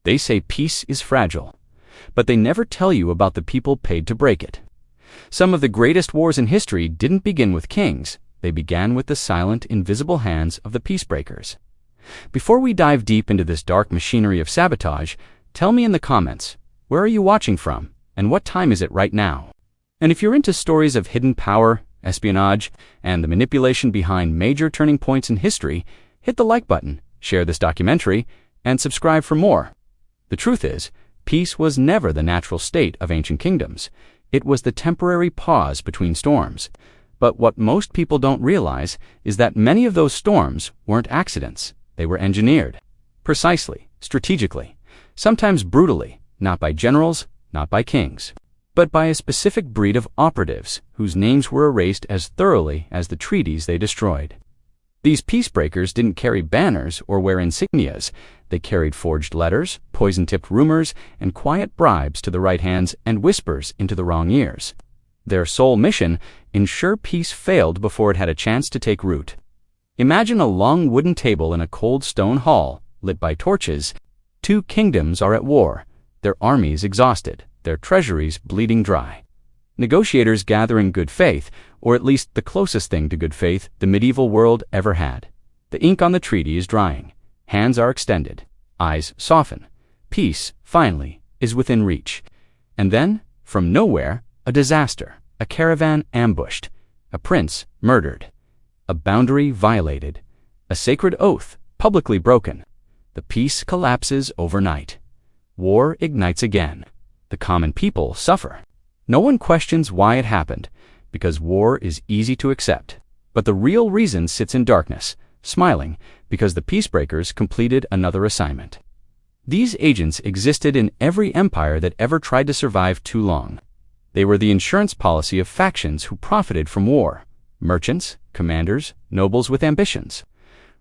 They say peace is fragile, but they never tell you about the people paid to break it. Some of the greatest wars in history didn't begin with kings. They began with the silent, invisible hands of the peacebreakers. Before we dive deep into this dark machinery of sabotage, tell me in the comments, where are you watching from, and what time is it right now? And if you're into stories of hidden power, espionage, and the manipulation behind major turning points in history, hit the like button, share this documentary, and subscribe for more. The truth is, peace was never the natural state of ancient kingdoms. It was the temporary pause between storms. But what most people don't realize is that many of those storms weren't accidents. They were engineered. Precisely, strategically, sometimes brutally, not by generals, not by kings, but by a specific breed of operatives whose names were erased as thoroughly as the treaties they destroyed. These peacebreakers didn't carry banners or wear insignias. They carried forged letters, poison-tipped rumors, and quiet bribes to the right hands and whispers into the wrong ears. Their sole mission: ensure peace failed before it had a chance to take root. Imagine a long wooden table in a cold stone hall, lit by torches. Two kingdoms are at war, their armies exhausted, their treasuries bleeding dry. Negotiators gather in good faith, or at least the closest thing to good faith the medieval world ever had. The ink on the treaty is drying. Hands are extended. Eyes soften. Peace, finally, is within reach. And then, from nowhere, a disaster. A caravan ambushed. A prince murdered. A boundary violated. A sacred oath publicly broken. The peace collapses overnight. War ignites again. The common people suffer. No one questions why it happened, because war is easy to accept. But the real reason sits in darkness, smiling, because the peacebreakers completed another assignment. These agents existed in every empire that ever tried to survive too long. They were the insurance policy of factions who profited from war: merchants, commanders, nobles with ambitions,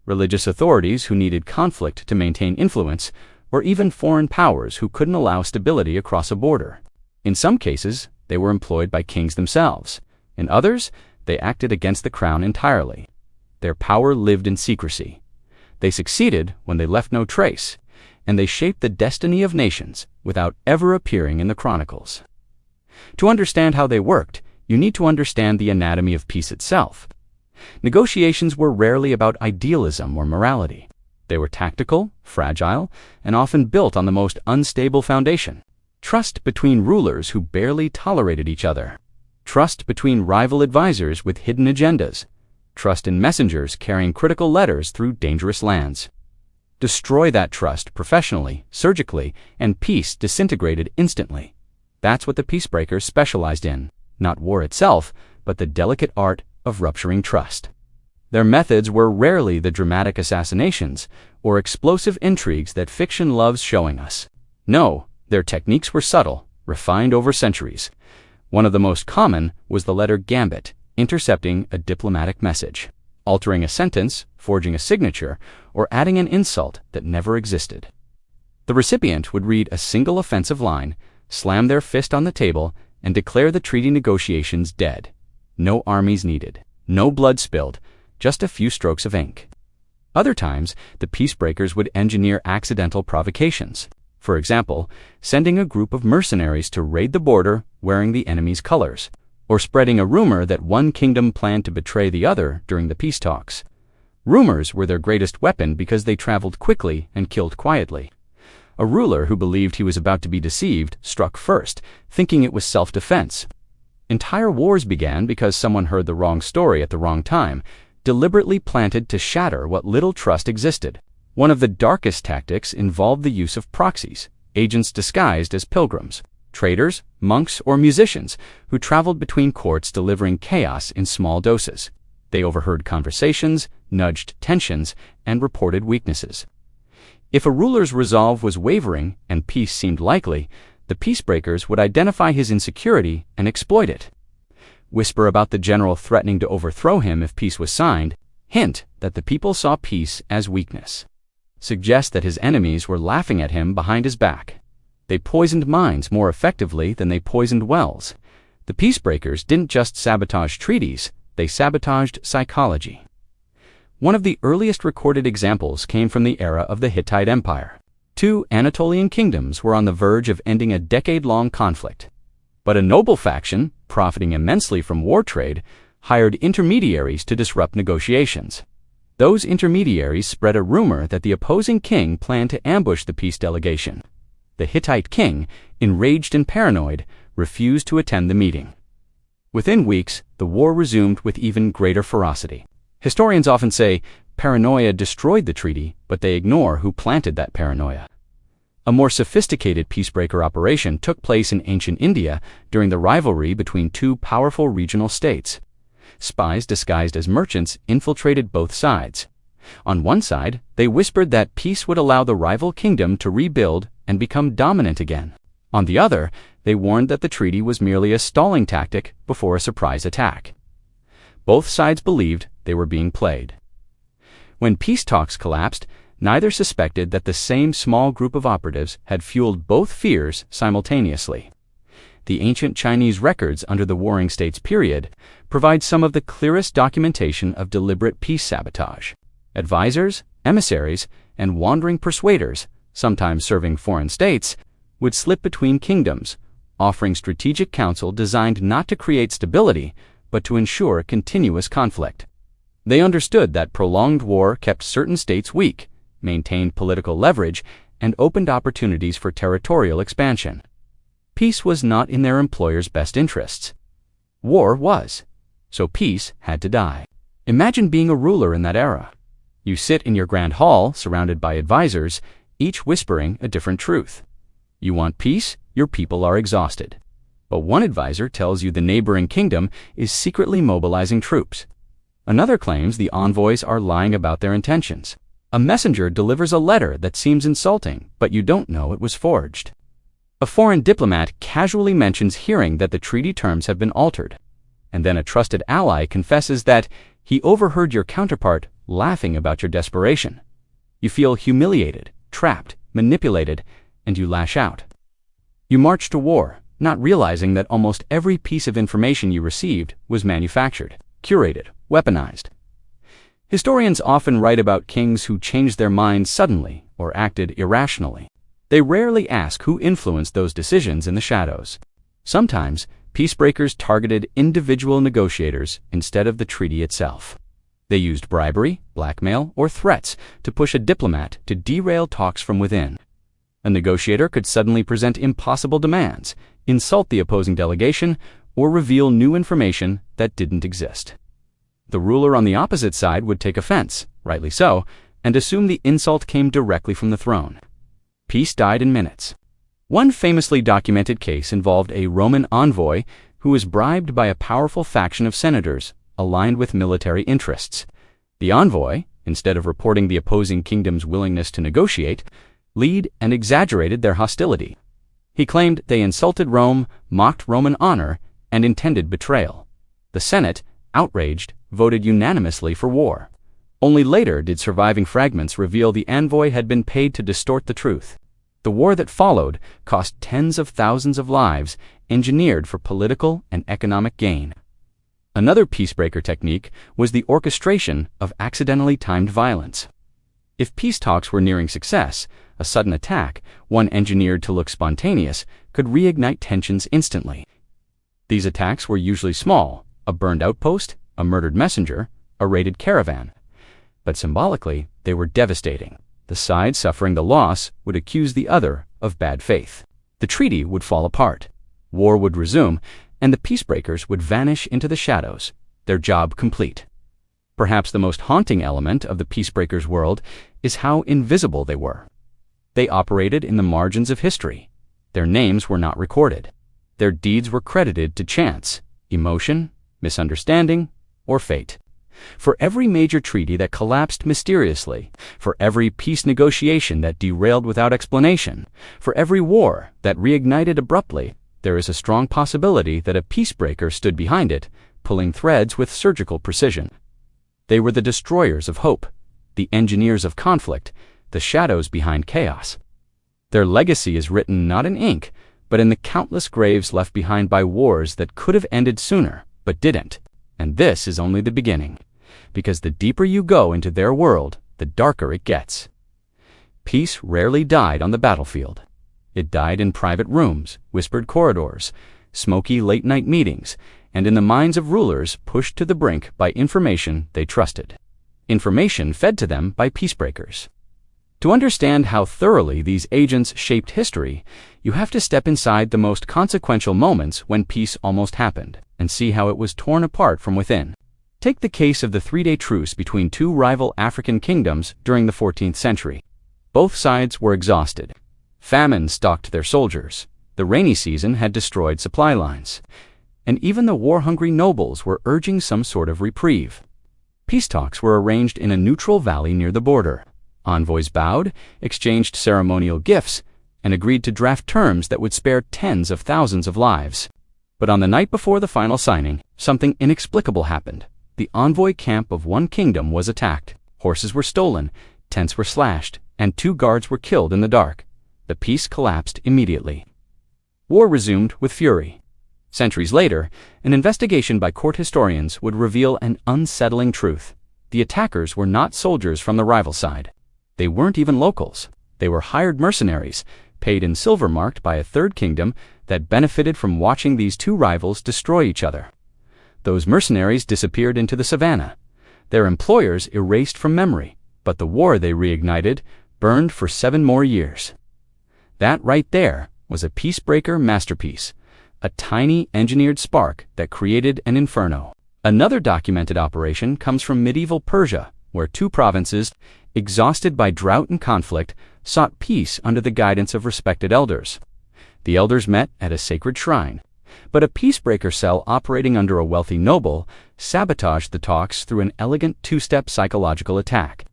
religious authorities who needed conflict to maintain influence, or even foreign powers who couldn't allow stability across a border. In some cases, they were employed by kings themselves. In others, they acted against the crown entirely. Their power lived in secrecy. They succeeded when they left no trace, and they shaped the destiny of nations without ever appearing in the chronicles. To understand how they worked, you need to understand the anatomy of peace itself. Negotiations were rarely about idealism or morality. They were tactical, fragile, and often built on the most unstable foundation. Trust between rulers who barely tolerated each other. Trust between rival advisors with hidden agendas. Trust in messengers carrying critical letters through dangerous lands. Destroy that trust professionally, surgically, and peace disintegrated instantly. That's what the peacebreakers specialized in. Not war itself, but the delicate art of rupturing trust. Their methods were rarely the dramatic assassinations or explosive intrigues that fiction loves showing us. No, their techniques were subtle, refined over centuries. One of the most common was the letter gambit, intercepting a diplomatic message, altering a sentence, forging a signature, or adding an insult that never existed. The recipient would read a single offensive line, slam their fist on the table, and declare the treaty negotiations dead. No armies needed, no blood spilled, just a few strokes of ink. Other times, the peacebreakers would engineer accidental provocations. For example, sending a group of mercenaries to raid the border wearing the enemy's colors, or spreading a rumor that one kingdom planned to betray the other during the peace talks. Rumors were their greatest weapon because they traveled quickly and killed quietly. A ruler who believed he was about to be deceived struck first, thinking it was self-defense. Entire wars began because someone heard the wrong story at the wrong time, deliberately planted to shatter what little trust existed. One of the darkest tactics involved the use of proxies, agents disguised as pilgrims, traders, monks, or musicians who traveled between courts delivering chaos in small doses. They overheard conversations, nudged tensions, and reported weaknesses. If a ruler's resolve was wavering and peace seemed likely, the peacebreakers would identify his insecurity and exploit it. Whisper about the general threatening to overthrow him if peace was signed. Hint that the people saw peace as weakness. Suggest that his enemies were laughing at him behind his back. They poisoned minds more effectively than they poisoned wells. The peacebreakers didn't just sabotage treaties, they sabotaged psychology. One of the earliest recorded examples came from the era of the Hittite Empire. Two Anatolian kingdoms were on the verge of ending a decade-long conflict. But a noble faction, profiting immensely from war trade, hired intermediaries to disrupt negotiations. Those intermediaries spread a rumor that the opposing king planned to ambush the peace delegation. The Hittite king, enraged and paranoid, refused to attend the meeting. Within weeks, the war resumed with even greater ferocity. Historians often say, paranoia destroyed the treaty, but they ignore who planted that paranoia. A more sophisticated peacebreaker operation took place in ancient India during the rivalry between two powerful regional states. Spies disguised as merchants infiltrated both sides. On one side, they whispered that peace would allow the rival kingdom to rebuild and become dominant again. On the other, they warned that the treaty was merely a stalling tactic before a surprise attack. Both sides believed they were being played. When peace talks collapsed, neither suspected that the same small group of operatives had fueled both fears simultaneously. The ancient Chinese records under the Warring States period provide some of the clearest documentation of deliberate peace sabotage. Advisors, emissaries, and wandering persuaders, sometimes serving foreign states, would slip between kingdoms, offering strategic counsel designed not to create stability, but to ensure continuous conflict. They understood that prolonged war kept certain states weak, maintained political leverage, and opened opportunities for territorial expansion. Peace was not in their employers' best interests. War was, so peace had to die. Imagine being a ruler in that era. You sit in your grand hall, surrounded by advisors, each whispering a different truth. You want peace, your people are exhausted. But one advisor tells you the neighboring kingdom is secretly mobilizing troops. Another claims the envoys are lying about their intentions. A messenger delivers a letter that seems insulting, but you don't know it was forged. A foreign diplomat casually mentions hearing that the treaty terms have been altered, and then a trusted ally confesses that he overheard your counterpart laughing about your desperation. You feel humiliated, trapped, manipulated, and you lash out. You march to war, not realizing that almost every piece of information you received was manufactured, curated, weaponized. Historians often write about kings who changed their minds suddenly or acted irrationally. They rarely ask who influenced those decisions in the shadows. Sometimes, peacebreakers targeted individual negotiators instead of the treaty itself. They used bribery, blackmail, or threats to push a diplomat to derail talks from within. A negotiator could suddenly present impossible demands, insult the opposing delegation, or reveal new information that didn't exist. The ruler on the opposite side would take offense, rightly so, and assume the insult came directly from the throne. Peace died in minutes. One famously documented case involved a Roman envoy who was bribed by a powerful faction of senators aligned with military interests. The envoy, instead of reporting the opposing kingdom's willingness to negotiate, lied and exaggerated their hostility. He claimed they insulted Rome, mocked Roman honor, and intended betrayal. The Senate, outraged, voted unanimously for war. Only later did surviving fragments reveal the envoy had been paid to distort the truth. The war that followed cost tens of thousands of lives, engineered for political and economic gain. Another peacebreaker technique was the orchestration of accidentally timed violence. If peace talks were nearing success, a sudden attack, one engineered to look spontaneous, could reignite tensions instantly. These attacks were usually small: a burned outpost, a murdered messenger, a raided caravan. But symbolically, they were devastating. The side suffering the loss would accuse the other of bad faith. The treaty would fall apart. War would resume, and the peacebreakers would vanish into the shadows, their job complete. Perhaps the most haunting element of the peacebreakers' world is how invisible they were. They operated in the margins of history. Their names were not recorded. Their deeds were credited to chance, emotion, misunderstanding, or fate. For every major treaty that collapsed mysteriously, for every peace negotiation that derailed without explanation, for every war that reignited abruptly, there is a strong possibility that a peacebreaker stood behind it, pulling threads with surgical precision. They were the destroyers of hope, the engineers of conflict, the shadows behind chaos. Their legacy is written not in ink, but in the countless graves left behind by wars that could have ended sooner, but didn't. And this is only the beginning, because the deeper you go into their world, the darker it gets. Peace rarely died on the battlefield. It died in private rooms, whispered corridors, smoky late-night meetings, and in the minds of rulers pushed to the brink by information they trusted. Information fed to them by peacebreakers. To understand how thoroughly these agents shaped history, you have to step inside the most consequential moments when peace almost happened, and see how it was torn apart from within. Take the case of the three-day truce between two rival African kingdoms during the 14th century. Both sides were exhausted. Famine stalked their soldiers. The rainy season had destroyed supply lines. And even the war-hungry nobles were urging some sort of reprieve. Peace talks were arranged in a neutral valley near the border. Envoys bowed, exchanged ceremonial gifts, and agreed to draft terms that would spare tens of thousands of lives. But on the night before the final signing, something inexplicable happened. The envoy camp of one kingdom was attacked. Horses were stolen, tents were slashed, and 2 guards were killed in the dark. The peace collapsed immediately. War resumed with fury. Centuries later, an investigation by court historians would reveal an unsettling truth. The attackers were not soldiers from the rival side. They weren't even locals. They were hired mercenaries, paid in silver marked by a third kingdom that benefited from watching these two rivals destroy each other. Those mercenaries disappeared into the savannah. Their employers erased from memory, but the war they reignited burned for 7 more years. That right there was a peacebreaker masterpiece, a tiny engineered spark that created an inferno. Another documented operation comes from medieval Persia, where 2 provinces, exhausted by drought and conflict, sought peace under the guidance of respected elders. The elders met at a sacred shrine, but a peacebreaker cell operating under a wealthy noble sabotaged the talks through an elegant 2-step psychological attack.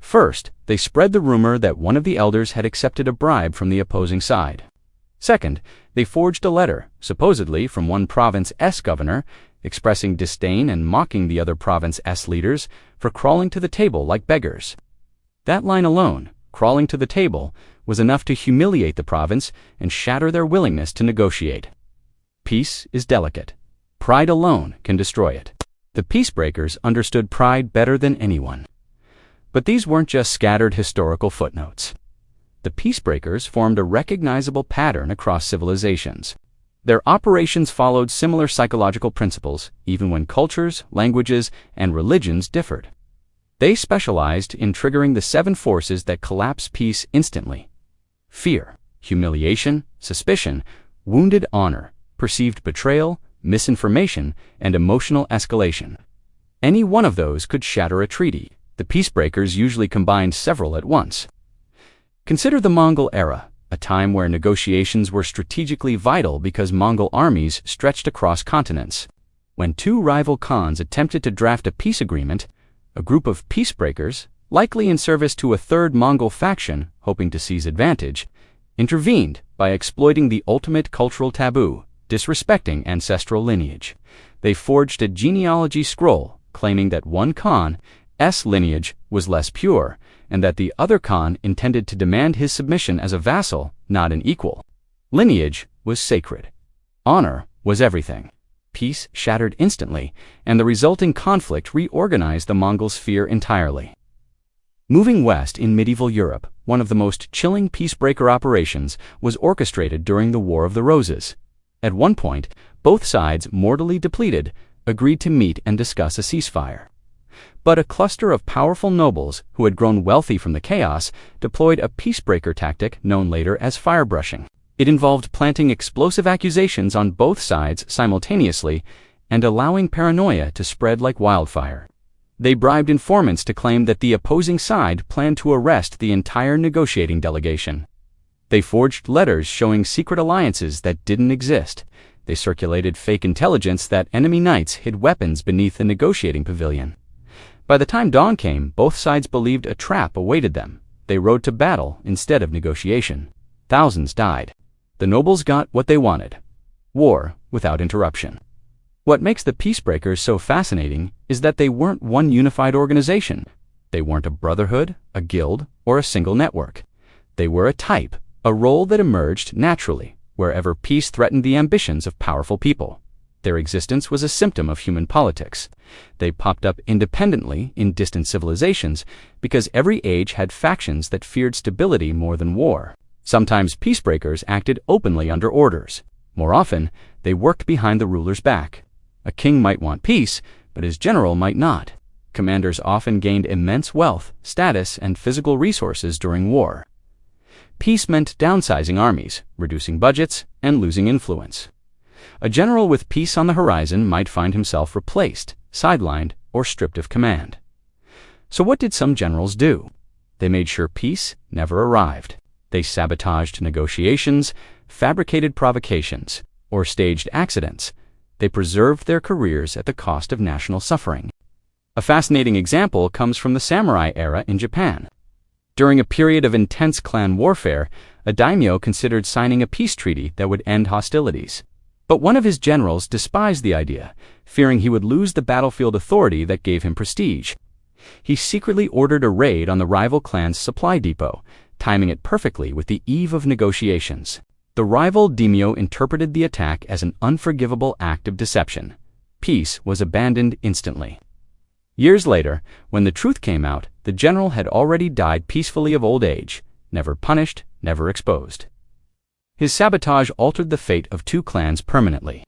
First, they spread the rumor that one of the elders had accepted a bribe from the opposing side. Second, they forged a letter, supposedly from one province's governor, expressing disdain and mocking the other province's leaders for crawling to the table like beggars. That line alone, crawling to the table, was enough to humiliate the province and shatter their willingness to negotiate. Peace is delicate. Pride alone can destroy it. The peacebreakers understood pride better than anyone. But these weren't just scattered historical footnotes. The peacebreakers formed a recognizable pattern across civilizations. Their operations followed similar psychological principles, even when cultures, languages, and religions differed. They specialized in triggering the 7 forces that collapse peace instantly: fear, humiliation, suspicion, wounded honor, perceived betrayal, misinformation, and emotional escalation. Any one of those could shatter a treaty. The peacebreakers usually combined several at once. Consider the Mongol era, a time where negotiations were strategically vital because Mongol armies stretched across continents. When 2 rival khans attempted to draft a peace agreement, a group of peacebreakers, likely in service to a third Mongol faction hoping to seize advantage, intervened by exploiting the ultimate cultural taboo, disrespecting ancestral lineage. They forged a genealogy scroll claiming that one khan's lineage was less pure, and that the other khan intended to demand his submission as a vassal, not an equal. Lineage was sacred. Honor was everything. Peace shattered instantly, and the resulting conflict reorganized the Mongol sphere entirely. Moving west in medieval Europe, one of the most chilling peacebreaker operations was orchestrated during the War of the Roses. At one point, both sides, mortally depleted, agreed to meet and discuss a ceasefire. But a cluster of powerful nobles who had grown wealthy from the chaos deployed a peacebreaker tactic known later as firebrushing. It involved planting explosive accusations on both sides simultaneously and allowing paranoia to spread like wildfire. They bribed informants to claim that the opposing side planned to arrest the entire negotiating delegation. They forged letters showing secret alliances that didn't exist. They circulated fake intelligence that enemy knights hid weapons beneath the negotiating pavilion. By the time dawn came, both sides believed a trap awaited them. They rode to battle instead of negotiation. Thousands died. The nobles got what they wanted: war without interruption. What makes the peacebreakers so fascinating is that they weren't one unified organization. They weren't a brotherhood, a guild, or a single network. They were a type, a role that emerged naturally wherever peace threatened the ambitions of powerful people. Their existence was a symptom of human politics. They popped up independently in distant civilizations because every age had factions that feared stability more than war. Sometimes peacebreakers acted openly under orders. More often, they worked behind the ruler's back. A king might want peace, but his general might not. Commanders often gained immense wealth, status, and physical resources during war. Peace meant downsizing armies, reducing budgets, and losing influence. A general with peace on the horizon might find himself replaced, sidelined, or stripped of command. So what did some generals do? They made sure peace never arrived. They sabotaged negotiations, fabricated provocations, or staged accidents. They preserved their careers at the cost of national suffering. A fascinating example comes from the samurai era in Japan. During a period of intense clan warfare, a daimyo considered signing a peace treaty that would end hostilities. But one of his generals despised the idea, fearing he would lose the battlefield authority that gave him prestige. He secretly ordered a raid on the rival clan's supply depot, timing it perfectly with the eve of negotiations. The rival daimyo interpreted the attack as an unforgivable act of deception. Peace was abandoned instantly. Years later, when the truth came out, the general had already died peacefully of old age, never punished, never exposed. His sabotage altered the fate of two clans permanently.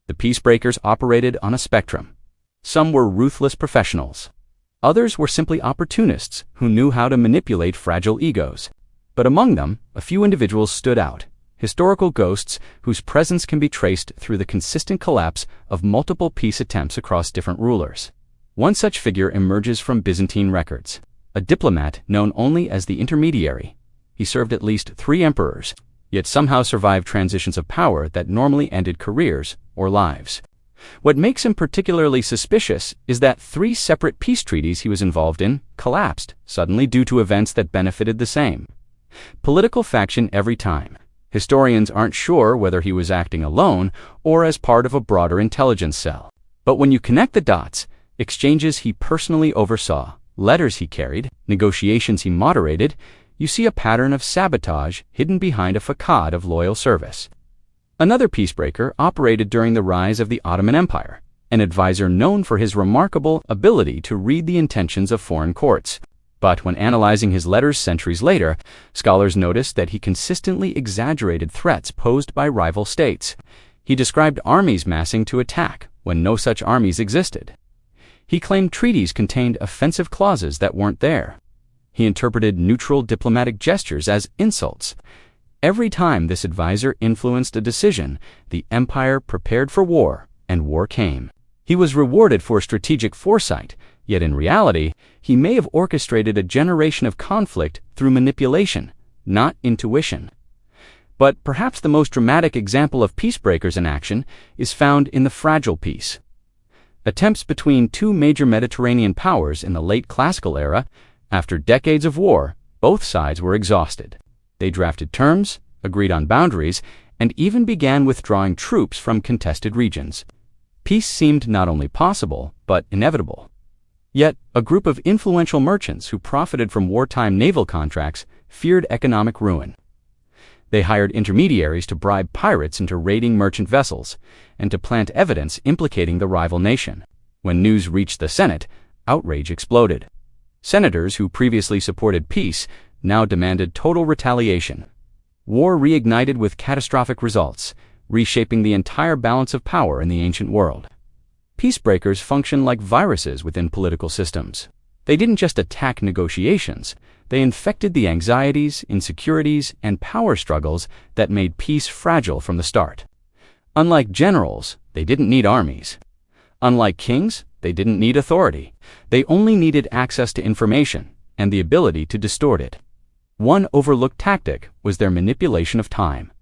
The peacebreakers operated on a spectrum. Some were ruthless professionals. Others were simply opportunists who knew how to manipulate fragile egos. But among them, a few individuals stood out, historical ghosts whose presence can be traced through the consistent collapse of multiple peace attempts across different rulers. One such figure emerges from Byzantine records, a diplomat known only as the intermediary. He served at least 3 emperors, yet somehow survived transitions of power that normally ended careers or lives. What makes him particularly suspicious is that 3 separate peace treaties he was involved in collapsed suddenly due to events that benefited the same. Political faction every time. Historians aren't sure whether he was acting alone or as part of a broader intelligence cell. But when you connect the dots, exchanges he personally oversaw, letters he carried, negotiations he moderated, you see a pattern of sabotage hidden behind a facade of loyal service. Another peacebreaker operated during the rise of the Ottoman Empire, an advisor known for his remarkable ability to read the intentions of foreign courts. But when analyzing his letters centuries later, scholars noticed that he consistently exaggerated threats posed by rival states. He described armies massing to attack when no such armies existed. He claimed treaties contained offensive clauses that weren't there. He interpreted neutral diplomatic gestures as insults. Every time this advisor influenced a decision, the empire prepared for war, and war came. He was rewarded for strategic foresight, yet in reality, he may have orchestrated a generation of conflict through manipulation, not intuition. But perhaps the most dramatic example of peacebreakers in action is found in the Fragile Peace. Attempts between 2 major Mediterranean powers in the late Classical era. After decades of war, both sides were exhausted. They drafted terms, agreed on boundaries, and even began withdrawing troops from contested regions. Peace seemed not only possible, but inevitable. Yet, a group of influential merchants who profited from wartime naval contracts feared economic ruin. They hired intermediaries to bribe pirates into raiding merchant vessels, and to plant evidence implicating the rival nation. When news reached the Senate, outrage exploded. Senators who previously supported peace now demanded total retaliation. War reignited with catastrophic results, reshaping the entire balance of power in the ancient world. Peacebreakers function like viruses within political systems. They didn't just attack negotiations, they infected the anxieties, insecurities, and power struggles that made peace fragile from the start. Unlike generals, they didn't need armies. Unlike kings, they didn't need authority. They only needed access to information and the ability to distort it. One overlooked tactic was their manipulation of time.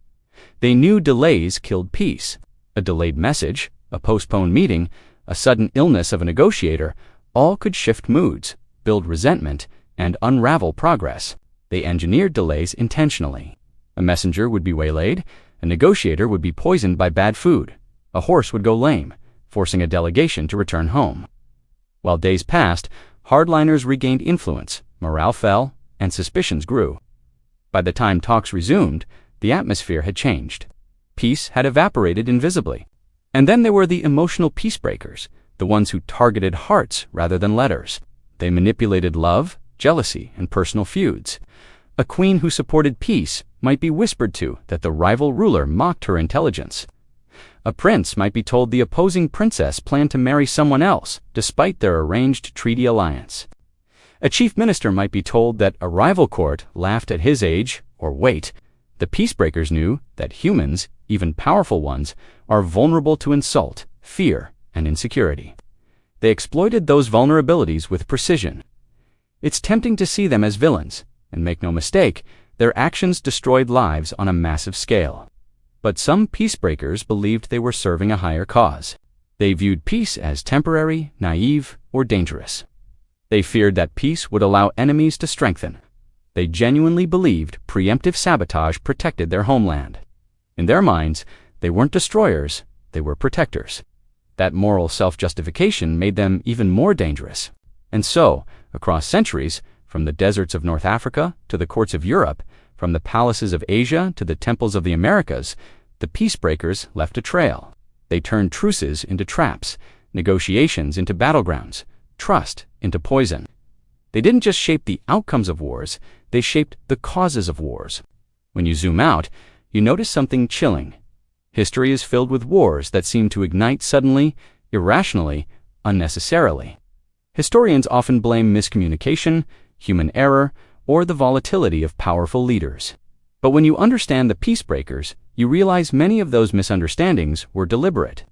They knew delays killed peace. A delayed message, a postponed meeting, a sudden illness of a negotiator, all could shift moods, build resentment, and unravel progress. They engineered delays intentionally. A messenger would be waylaid, a negotiator would be poisoned by bad food, a horse would go lame, forcing a delegation to return home. While days passed, hardliners regained influence, morale fell, and suspicions grew. By the time talks resumed, the atmosphere had changed. Peace had evaporated invisibly. And then there were the emotional peacebreakers, the ones who targeted hearts rather than letters. They manipulated love, jealousy, and personal feuds. A queen who supported peace might be whispered to that the rival ruler mocked her intelligence. A prince might be told the opposing princess planned to marry someone else, despite their arranged treaty alliance. A chief minister might be told that a rival court laughed at his age or weight. The peacebreakers knew that humans, even powerful ones, are vulnerable to insult, fear, and insecurity. They exploited those vulnerabilities with precision. It's tempting to see them as villains, and make no mistake, their actions destroyed lives on a massive scale. But some peacebreakers believed they were serving a higher cause. They viewed peace as temporary, naive, or dangerous. They feared that peace would allow enemies to strengthen. They genuinely believed preemptive sabotage protected their homeland. In their minds, they weren't destroyers, they were protectors. That moral self-justification made them even more dangerous. And so, across centuries, from the deserts of North Africa to the courts of Europe, from the palaces of Asia to the temples of the Americas, the peacebreakers left a trail. They turned truces into traps, negotiations into battlegrounds, trust into poison. They didn't just shape the outcomes of wars, they shaped the causes of wars. When you zoom out, you notice something chilling. History is filled with wars that seem to ignite suddenly, irrationally, unnecessarily. Historians often blame miscommunication, human error, or the volatility of powerful leaders. But when you understand the peacebreakers, you realize many of those misunderstandings were deliberate,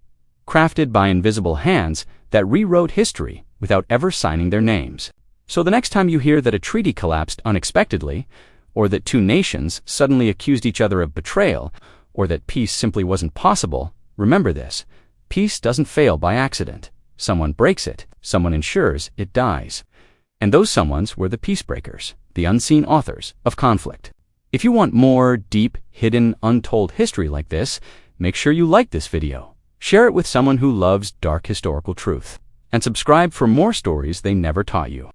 crafted by invisible hands that rewrote history without ever signing their names. So the next time you hear that a treaty collapsed unexpectedly, or that two nations suddenly accused each other of betrayal, or that peace simply wasn't possible, remember this: peace doesn't fail by accident. Someone breaks it, someone ensures it dies. And those someones were the peacebreakers, the unseen authors of conflict. If you want more deep, hidden, untold history like this, make sure you like this video, share it with someone who loves dark historical truth, and subscribe for more stories they never taught you.